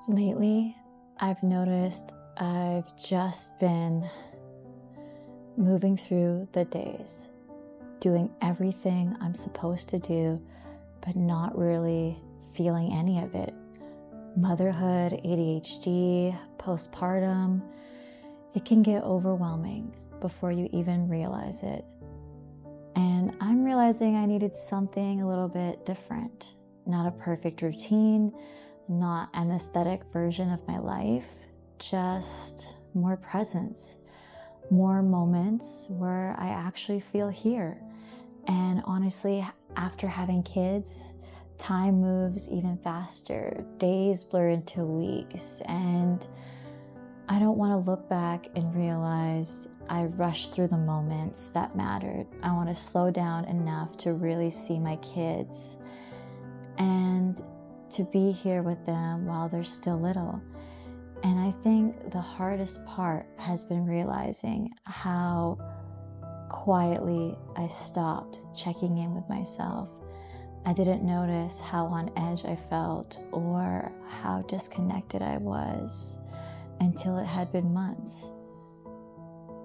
Lately, I've noticed I've just been moving through the days, doing everything I'm supposed to do, but not really feeling any of it. Motherhood, ADHD, postpartum, it can get overwhelming before you even realize it. And I'm realizing I needed something a little bit different. Not a perfect routine, not an aesthetic version of my life, just more presence, more moments where I actually feel here. And honestly, after having kids, time moves even faster. Days blur into weeks, and I don't want to look back and realize I rushed through the moments that mattered. I want to slow down enough to really see my kids and to be here with them while they're still little. And I think the hardest part has been realizing how quietly I stopped checking in with myself. I didn't notice how on edge I felt or how disconnected I was until it had been months.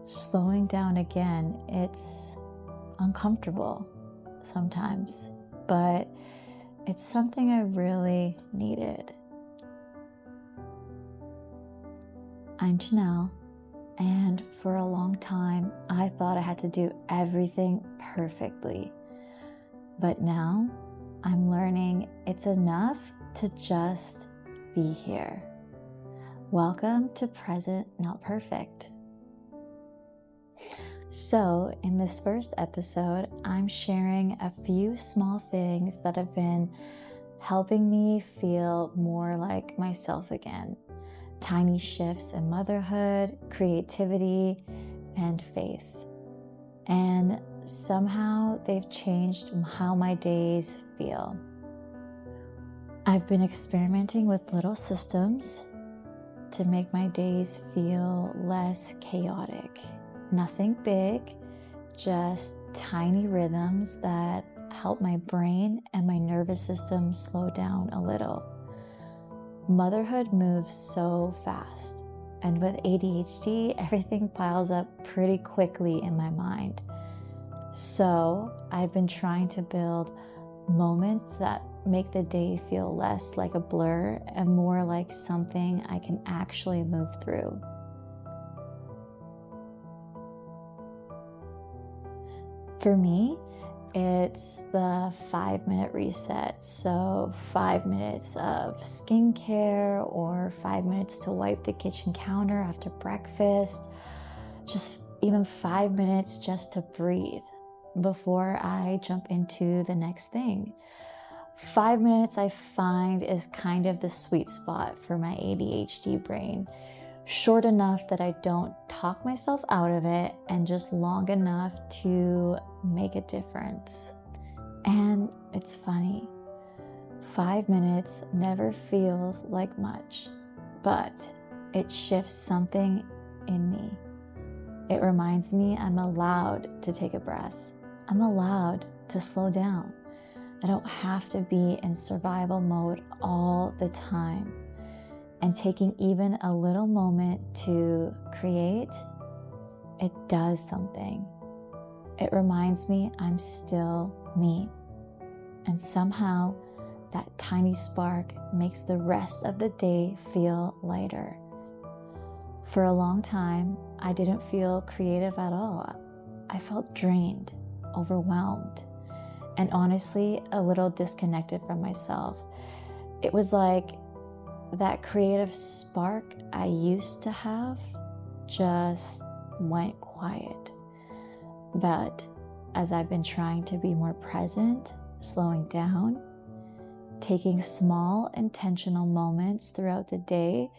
Slowing down again, it's uncomfortable sometimes, but it's something I really needed. I'm Janelle, and for a long time, I thought I had to do everything perfectly. But now, I'm learning it's enough to just be here. Welcome to Present Not Perfect. So, in this first episode, I'm sharing a few small things that have been helping me feel more like myself again. Tiny shifts in motherhood, creativity, and faith. And somehow they've changed how my days feel. I've been experimenting with little systems to make my days feel less chaotic. Nothing big, just tiny rhythms that help my brain and my nervous system slow down a little. Motherhood moves so fast, and with ADHD, everything piles up pretty quickly in my mind. So I've been trying to build moments that make the day feel less like a blur and more like something I can actually move through. For me, it's the 5-minute reset. So 5 minutes of skincare or 5 minutes to wipe the kitchen counter after breakfast. Just even 5 minutes just to breathe before I jump into the next thing. 5 minutes I find is kind of the sweet spot for my ADHD brain. Short enough that I don't talk myself out of it, and just long enough to make a difference. And it's funny, 5 minutes never feels like much, but it shifts something in me. It reminds me I'm allowed to take a breath. I'm allowed to slow down. I don't have to be in survival mode all the time. And taking even a little moment to create, it does something. It reminds me I'm still me. And somehow that tiny spark makes the rest of the day feel lighter. For a long time, I didn't feel creative at all. I felt drained, overwhelmed, and honestly, a little disconnected from myself. It was like that creative spark I used to have just went quiet. But as I've been trying to be more present, slowing down, taking small intentional moments throughout the day,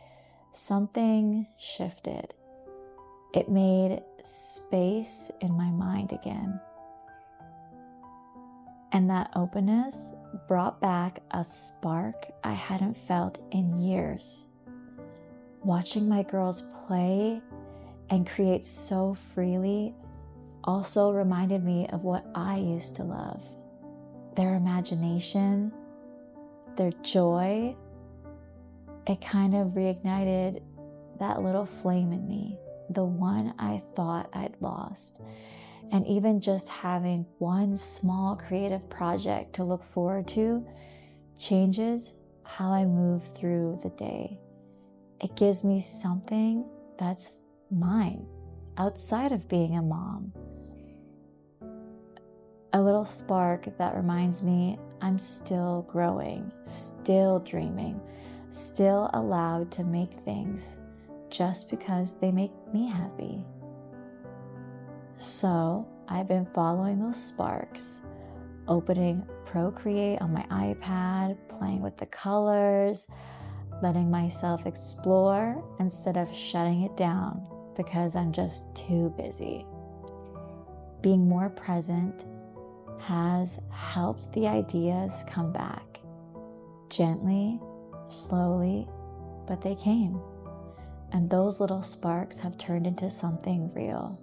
something shifted. It made space in my mind again. And that openness brought back a spark I hadn't felt in years. Watching my girls play and create so freely also reminded me of what I used to love. Their imagination, their joy, it kind of reignited that little flame in me, the one I thought I'd lost. And even just having one small creative project to look forward to changes how I move through the day. It gives me something that's mine outside of being a mom. A little spark that reminds me I'm still growing, still dreaming, still allowed to make things just because they make me happy. So I've been following those sparks, opening Procreate on my iPad, playing with the colors, letting myself explore instead of shutting it down because I'm just too busy. Being more present has helped the ideas come back. Gently, slowly, but they came. And those little sparks have turned into something real.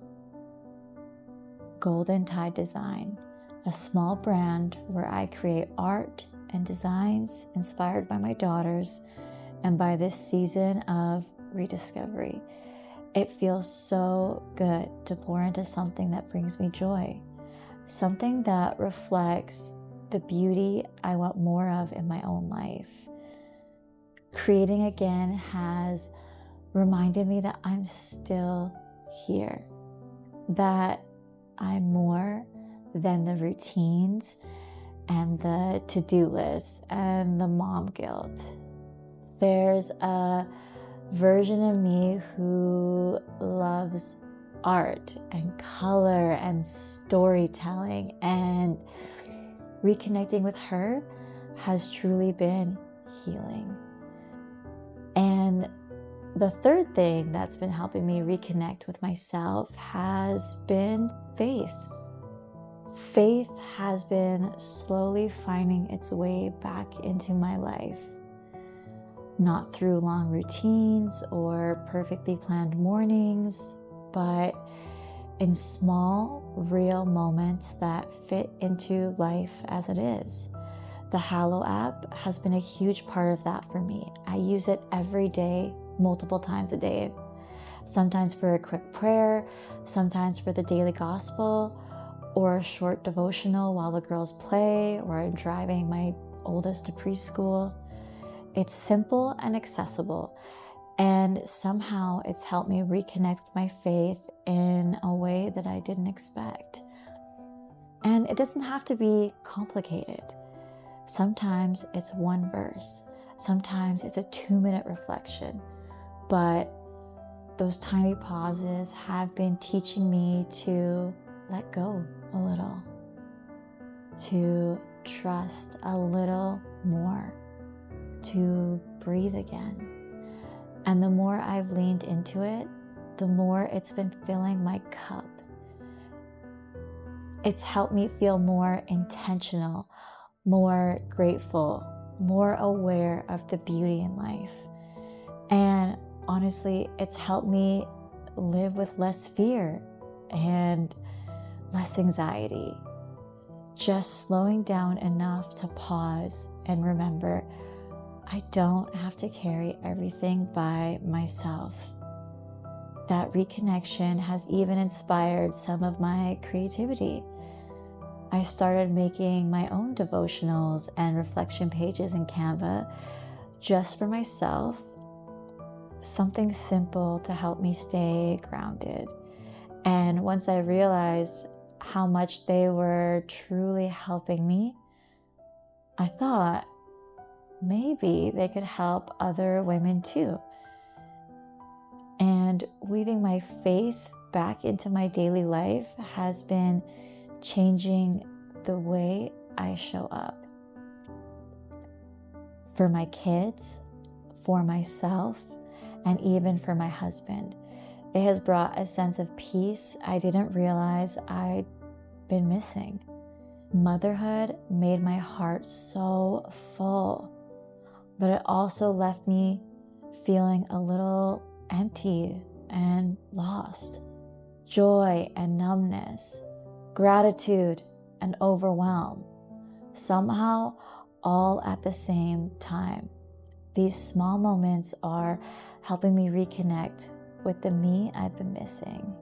Golden Tide Design, a small brand where I create art and designs inspired by my daughters and by this season of rediscovery. It feels so good to pour into something that brings me joy, something that reflects the beauty I want more of in my own life. Creating again has reminded me that I'm still here, that I'm more than the routines and the to-do lists and the mom guilt. There's a version of me who loves art and color and storytelling, and reconnecting with her has truly been healing. And the third thing that's been helping me reconnect with myself has been faith. Faith has been slowly finding its way back into my life. Not through long routines or perfectly planned mornings, but in small, real moments that fit into life as it is. The Hallow app has been a huge part of that for me. I use it every day, multiple times a day. Sometimes for a quick prayer, sometimes for the daily gospel, or a short devotional while the girls play, or I'm driving my oldest to preschool. It's simple and accessible, and somehow it's helped me reconnect with my faith in a way that I didn't expect. And it doesn't have to be complicated. Sometimes it's one verse, sometimes it's a 2-minute reflection, but those tiny pauses have been teaching me to let go a little, to trust a little more, to breathe again. And the more I've leaned into it, the more it's been filling my cup. It's helped me feel more intentional, more grateful, more aware of the beauty in life. And honestly, it's helped me live with less fear and less anxiety. Just slowing down enough to pause and remember, I don't have to carry everything by myself. That reconnection has even inspired some of my creativity. I started making my own devotionals and reflection pages in Canva just for myself, something simple to help me stay grounded. And once I realized how much they were truly helping me, I thought maybe they could help other women too. And weaving my faith back into my daily life has been changing the way I show up. For my kids, for myself, and even for my husband. It has brought a sense of peace I didn't realize I'd been missing. Motherhood made my heart so full, but it also left me feeling a little empty and lost. Joy and numbness, gratitude and overwhelm, somehow all at the same time. These small moments are helping me reconnect with the me I've been missing.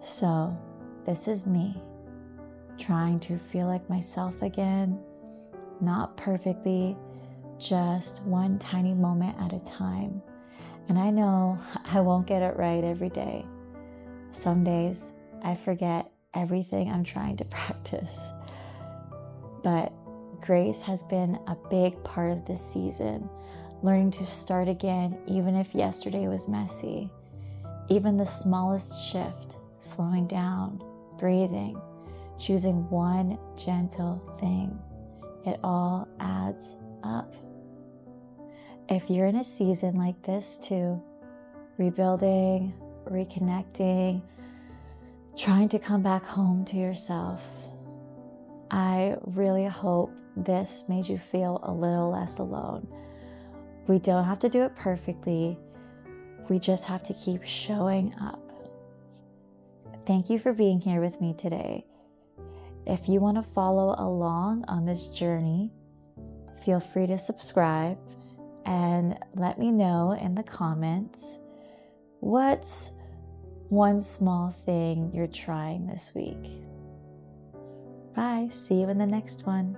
So this is me trying to feel like myself again, not perfectly, just one tiny moment at a time. And I know I won't get it right every day. Some days I forget everything I'm trying to practice. But grace has been a big part of this season, learning to start again even if yesterday was messy. Even the smallest shift, slowing down, breathing, choosing one gentle thing, it all adds up. If you're in a season like this too, rebuilding, reconnecting, trying to come back home to yourself, I really hope this made you feel a little less alone. We don't have to do it perfectly. We just have to keep showing up. Thank you for being here with me today. If you want to follow along on this journey, feel free to subscribe and let me know in the comments what's one small thing you're trying this week. Bye. See you in the next one.